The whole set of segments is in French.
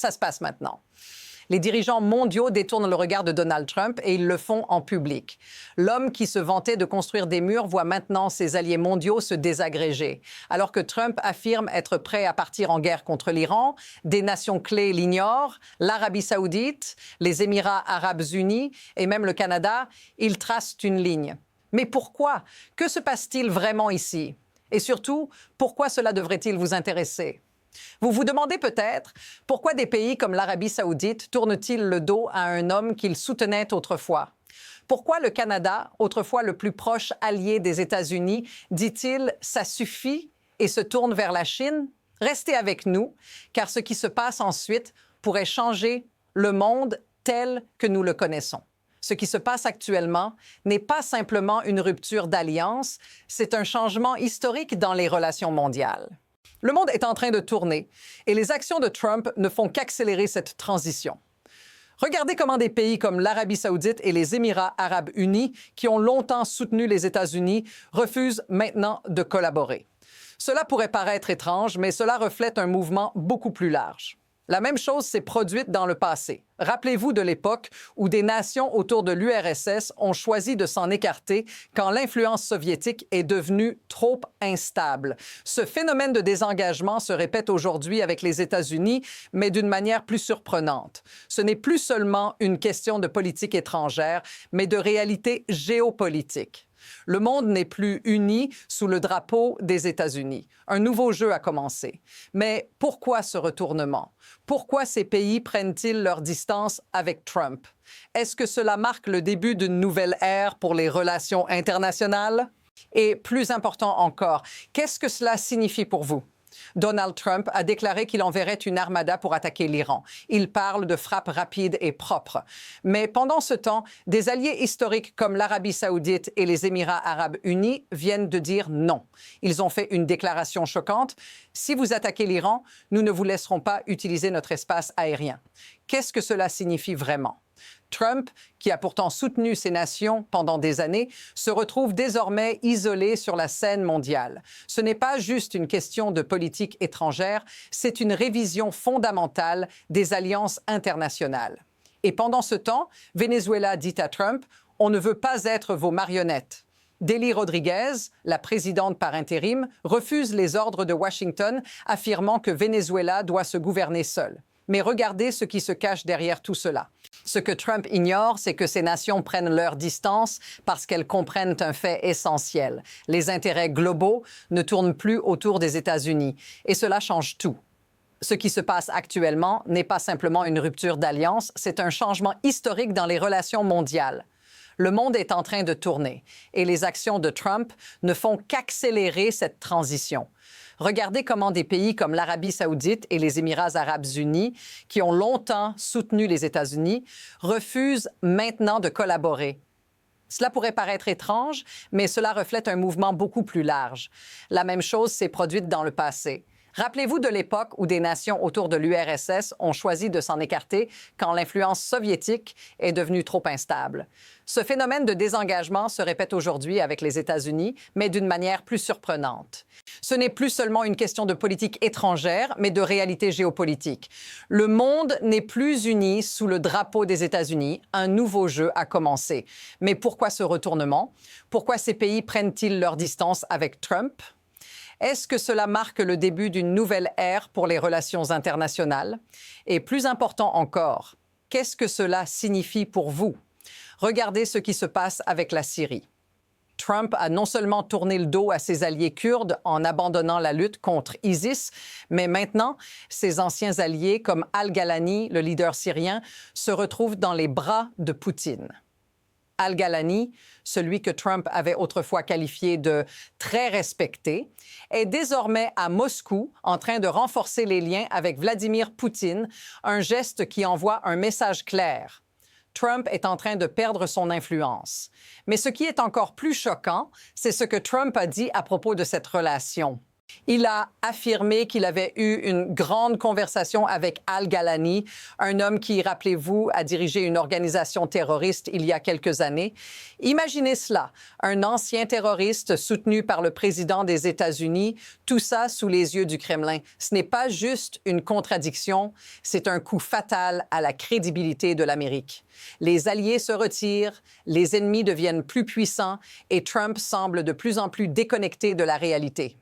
ça se passe maintenant. Les dirigeants mondiaux détournent le regard de Donald Trump et ils le font en public. L'homme qui se vantait de construire des murs voit maintenant ses alliés mondiaux se désagréger. Alors que Trump affirme être prêt à partir en guerre contre l'Iran, des nations clés l'ignorent, l'Arabie saoudite, les Émirats arabes unis et même le Canada, il trace une ligne. Mais pourquoi? Que se passe-t-il vraiment ici? Et surtout, pourquoi cela devrait-il vous intéresser? Vous vous demandez peut-être pourquoi des pays comme l'Arabie saoudite tournent-ils le dos à un homme qu'ils soutenaient autrefois? Pourquoi le Canada, autrefois le plus proche allié des États-Unis, dit-il « ça suffit » et se tourne vers la Chine? Restez avec nous, car ce qui se passe ensuite pourrait changer le monde tel que nous le connaissons. Ce qui se passe actuellement n'est pas simplement une rupture d'alliance, c'est un changement historique dans les relations mondiales. Le monde est en train de tourner et les actions de Trump ne font qu'accélérer cette transition. Regardez comment des pays comme l'Arabie saoudite et les Émirats arabes unis, qui ont longtemps soutenu les États-Unis, refusent maintenant de collaborer. Cela pourrait paraître étrange, mais cela reflète un mouvement beaucoup plus large. La même chose s'est produite dans le passé. Rappelez-vous de l'époque où des nations autour de l'URSS ont choisi de s'en écarter quand l'influence soviétique est devenue trop instable. Ce phénomène de désengagement se répète aujourd'hui avec les États-Unis, mais d'une manière plus surprenante. Ce n'est plus seulement une question de politique étrangère, mais de réalité géopolitique. Le monde n'est plus uni sous le drapeau des États-Unis. Un nouveau jeu a commencé. Mais pourquoi ce retournement? Pourquoi ces pays prennent-ils leur distance avec Trump? Est-ce que cela marque le début d'une nouvelle ère pour les relations internationales? Et plus important encore, qu'est-ce que cela signifie pour vous? Donald Trump a déclaré qu'il enverrait une armada pour attaquer l'Iran. Il parle de frappes rapides et propres. Mais pendant ce temps, des alliés historiques comme l'Arabie saoudite et les Émirats arabes unis viennent de dire non. Ils ont fait une déclaration choquante. Si vous attaquez l'Iran, nous ne vous laisserons pas utiliser notre espace aérien. Qu'est-ce que cela signifie vraiment? Trump, qui a pourtant soutenu ces nations pendant des années, se retrouve désormais isolé sur la scène mondiale. Ce n'est pas juste une question de politique étrangère, c'est une révision fondamentale des alliances internationales. Et pendant ce temps, Venezuela dit à Trump « On ne veut pas être vos marionnettes ». Delcy Rodriguez, la présidente par intérim, refuse les ordres de Washington, affirmant que Venezuela doit se gouverner seule. Mais regardez ce qui se cache derrière tout cela. Ce que Trump ignore, c'est que ces nations prennent leur distance parce qu'elles comprennent un fait essentiel. Les intérêts globaux ne tournent plus autour des États-Unis. Et cela change tout. Ce qui se passe actuellement n'est pas simplement une rupture d'alliance, c'est un changement historique dans les relations mondiales. Le monde est en train de tourner et les actions de Trump ne font qu'accélérer cette transition. Regardez comment des pays comme l'Arabie saoudite et les Émirats arabes unis, qui ont longtemps soutenu les États-Unis, refusent maintenant de collaborer. Cela pourrait paraître étrange, mais cela reflète un mouvement beaucoup plus large. La même chose s'est produite dans le passé. Rappelez-vous de l'époque où des nations autour de l'URSS ont choisi de s'en écarter quand l'influence soviétique est devenue trop instable. Ce phénomène de désengagement se répète aujourd'hui avec les États-Unis, mais d'une manière plus surprenante. Ce n'est plus seulement une question de politique étrangère, mais de réalité géopolitique. Le monde n'est plus uni sous le drapeau des États-Unis. Un nouveau jeu a commencé. Mais pourquoi ce retournement? Pourquoi ces pays prennent-ils leur distance avec Trump? Est-ce que cela marque le début d'une nouvelle ère pour les relations internationales? Et plus important encore, qu'est-ce que cela signifie pour vous? Regardez ce qui se passe avec la Syrie. Trump a non seulement tourné le dos à ses alliés kurdes en abandonnant la lutte contre ISIS, mais maintenant, ses anciens alliés comme Al-Ghalani, le leader syrien, se retrouvent dans les bras de Poutine. Al-Ghalani, celui que Trump avait autrefois qualifié de « très respecté », est désormais à Moscou en train de renforcer les liens avec Vladimir Poutine, un geste qui envoie un message clair. Trump est en train de perdre son influence. Mais ce qui est encore plus choquant, c'est ce que Trump a dit à propos de cette relation. Il a affirmé qu'il avait eu une grande conversation avec Al-Galani, un homme qui, rappelez-vous, a dirigé une organisation terroriste il y a quelques années. Imaginez cela, un ancien terroriste soutenu par le président des États-Unis, tout ça sous les yeux du Kremlin. Ce n'est pas juste une contradiction, c'est un coup fatal à la crédibilité de l'Amérique. Les alliés se retirent, les ennemis deviennent plus puissants et Trump semble de plus en plus déconnecté de la réalité.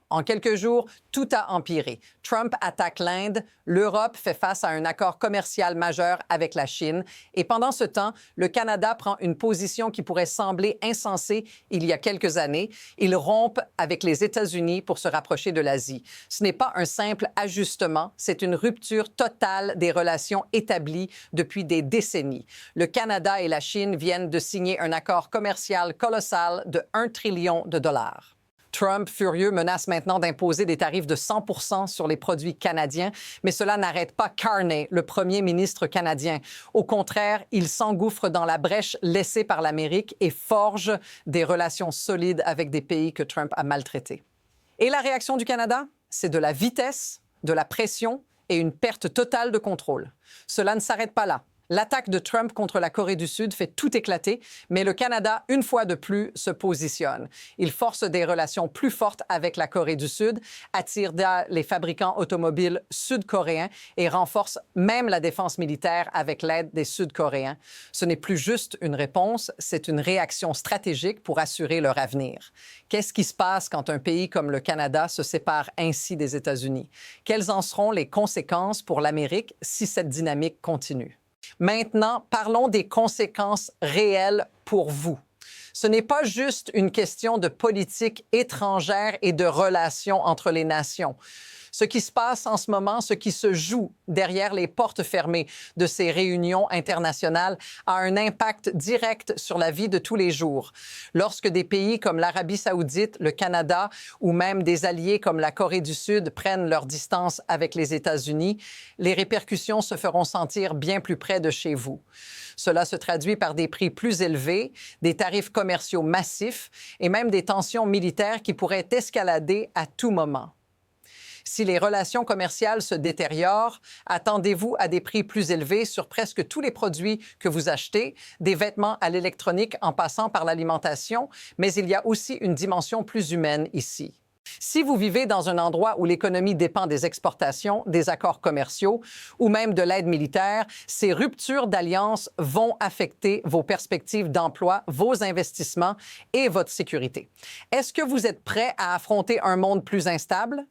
En quelques jours, tout a empiré. Trump attaque l'Inde, l'Europe fait face à un accord commercial majeur avec la Chine, et pendant ce temps, le Canada prend une position qui pourrait sembler insensée il y a quelques années. Il rompt avec les États-Unis pour se rapprocher de l'Asie. Ce n'est pas un simple ajustement, c'est une rupture totale des relations établies depuis des décennies. Le Canada et la Chine viennent de signer un accord commercial colossal de 1 trillion de dollars. Trump, furieux, menace maintenant d'imposer des tarifs de 100 % sur les produits canadiens, mais cela n'arrête pas Carney, le premier ministre canadien. Au contraire, il s'engouffre dans la brèche laissée par l'Amérique et forge des relations solides avec des pays que Trump a maltraités. Et la réaction du Canada? C'est de la vitesse, de la pression et une perte totale de contrôle. Cela ne s'arrête pas là. L'attaque de Trump contre la Corée du Sud fait tout éclater, mais le Canada, une fois de plus, se positionne. Il force des relations plus fortes avec la Corée du Sud, attire les fabricants automobiles sud-coréens et renforce même la défense militaire avec l'aide des Sud-Coréens. Ce n'est plus juste une réponse, c'est une réaction stratégique pour assurer leur avenir. Qu'est-ce qui se passe quand un pays comme le Canada se sépare ainsi des États-Unis? Quelles en seront les conséquences pour l'Amérique si cette dynamique continue? Maintenant, parlons des conséquences réelles pour vous. Ce n'est pas juste une question de politique étrangère et de relations entre les nations. Ce qui se passe en ce moment, ce qui se joue derrière les portes fermées de ces réunions internationales a un impact direct sur la vie de tous les jours. Lorsque des pays comme l'Arabie saoudite, le Canada ou même des alliés comme la Corée du Sud prennent leur distance avec les États-Unis, les répercussions se feront sentir bien plus près de chez vous. Cela se traduit par des prix plus élevés, des tarifs commerciaux massifs et même des tensions militaires qui pourraient escalader à tout moment. Si les relations commerciales se détériorent, attendez-vous à des prix plus élevés sur presque tous les produits que vous achetez, des vêtements à l'électronique en passant par l'alimentation, mais il y a aussi une dimension plus humaine ici. Si vous vivez dans un endroit où l'économie dépend des exportations, des accords commerciaux ou même de l'aide militaire, ces ruptures d'alliance vont affecter vos perspectives d'emploi, vos investissements et votre sécurité. Est-ce que vous êtes prêt à affronter un monde plus instable?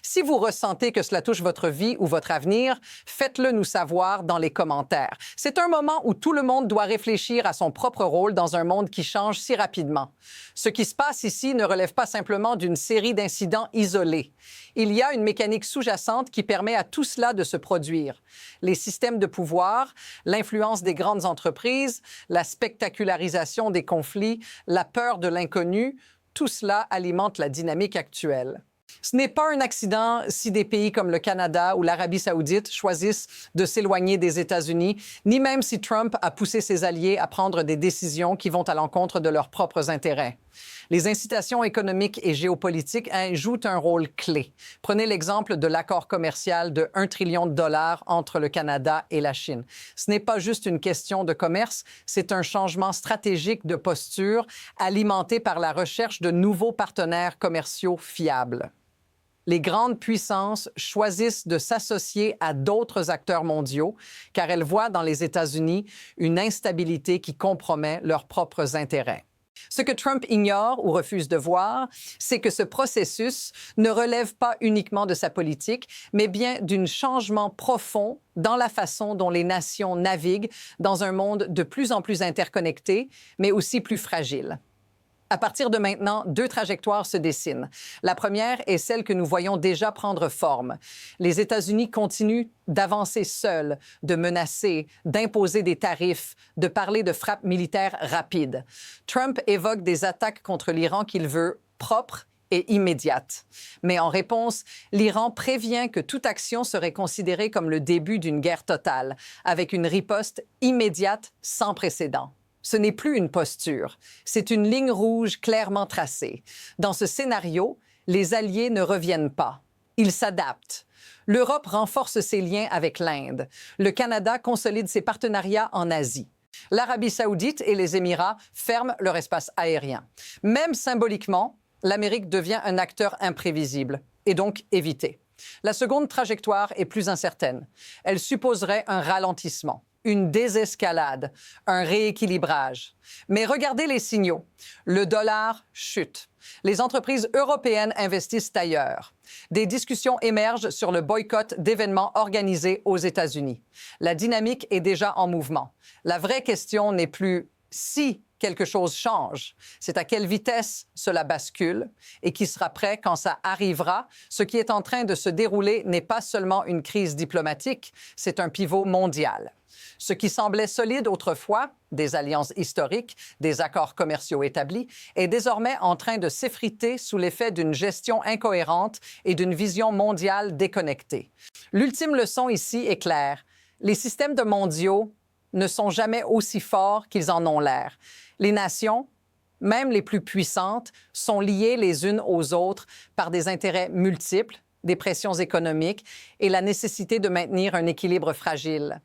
Si vous ressentez que cela touche votre vie ou votre avenir, faites-le nous savoir dans les commentaires. C'est un moment où tout le monde doit réfléchir à son propre rôle dans un monde qui change si rapidement. Ce qui se passe ici ne relève pas simplement d'une série d'incidents isolés. Il y a une mécanique sous-jacente qui permet à tout cela de se produire. Les systèmes de pouvoir, l'influence des grandes entreprises, la spectacularisation des conflits, la peur de l'inconnu, tout cela alimente la dynamique actuelle. Ce n'est pas un accident si des pays comme le Canada ou l'Arabie saoudite choisissent de s'éloigner des États-Unis, ni même si Trump a poussé ses alliés à prendre des décisions qui vont à l'encontre de leurs propres intérêts. Les incitations économiques et géopolitiques jouent un rôle clé. Prenez l'exemple de l'accord commercial de 1 trillion de dollars entre le Canada et la Chine. Ce n'est pas juste une question de commerce, c'est un changement stratégique de posture alimenté par la recherche de nouveaux partenaires commerciaux fiables. Les grandes puissances choisissent de s'associer à d'autres acteurs mondiaux car elles voient dans les États-Unis une instabilité qui compromet leurs propres intérêts. Ce que Trump ignore ou refuse de voir, c'est que ce processus ne relève pas uniquement de sa politique, mais bien d'un changement profond dans la façon dont les nations naviguent dans un monde de plus en plus interconnecté, mais aussi plus fragile. À partir de maintenant, 2 trajectoires se dessinent. La première est celle que nous voyons déjà prendre forme. Les États-Unis continuent d'avancer seuls, de menacer, d'imposer des tarifs, de parler de frappes militaires rapides. Trump évoque des attaques contre l'Iran qu'il veut propres et immédiates. Mais en réponse, l'Iran prévient que toute action serait considérée comme le début d'une guerre totale, avec une riposte immédiate sans précédent. Ce n'est plus une posture, c'est une ligne rouge clairement tracée. Dans ce scénario, Les alliés ne reviennent pas. Ils s'adaptent. L'Europe renforce ses liens avec l'Inde. Le Canada consolide ses partenariats en Asie. L'Arabie saoudite et les Émirats ferment leur espace aérien. Même symboliquement, l'Amérique devient un acteur imprévisible et donc évité. La seconde trajectoire est plus incertaine. Elle supposerait un ralentissement, une désescalade, un rééquilibrage. Mais regardez les signaux. Le dollar chute. Les entreprises européennes investissent ailleurs. Des discussions émergent sur le boycott d'événements organisés aux États-Unis. La dynamique est déjà en mouvement. La vraie question n'est plus si quelque chose change, c'est à quelle vitesse cela bascule et qui sera prêt quand ça arrivera. Ce qui est en train de se dérouler n'est pas seulement une crise diplomatique, c'est un pivot mondial. Ce qui semblait solide autrefois, des alliances historiques, des accords commerciaux établis, est désormais en train de s'effriter sous l'effet d'une gestion incohérente et d'une vision mondiale déconnectée. L'ultime leçon ici est claire. Les systèmes de mondiaux ne sont jamais aussi forts qu'ils en ont l'air. Les nations, même les plus puissantes, sont liées les unes aux autres par des intérêts multiples, des pressions économiques et la nécessité de maintenir un équilibre fragile.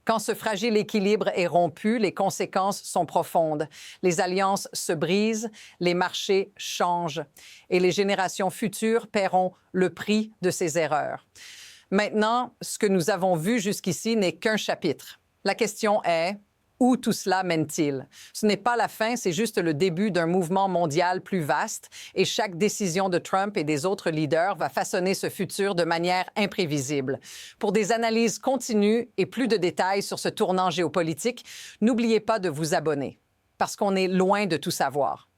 Quand ce fragile équilibre est rompu, les conséquences sont profondes. Les alliances se brisent, les marchés changent et les générations futures paieront le prix de ces erreurs. Maintenant, ce que nous avons vu jusqu'ici n'est qu'un chapitre. La question est, où tout cela mène-t-il? Ce n'est pas la fin, c'est juste le début d'un mouvement mondial plus vaste et chaque décision de Trump et des autres leaders va façonner ce futur de manière imprévisible. Pour des analyses continues et plus de détails sur ce tournant géopolitique, n'oubliez pas de vous abonner, parce qu'on est loin de tout savoir.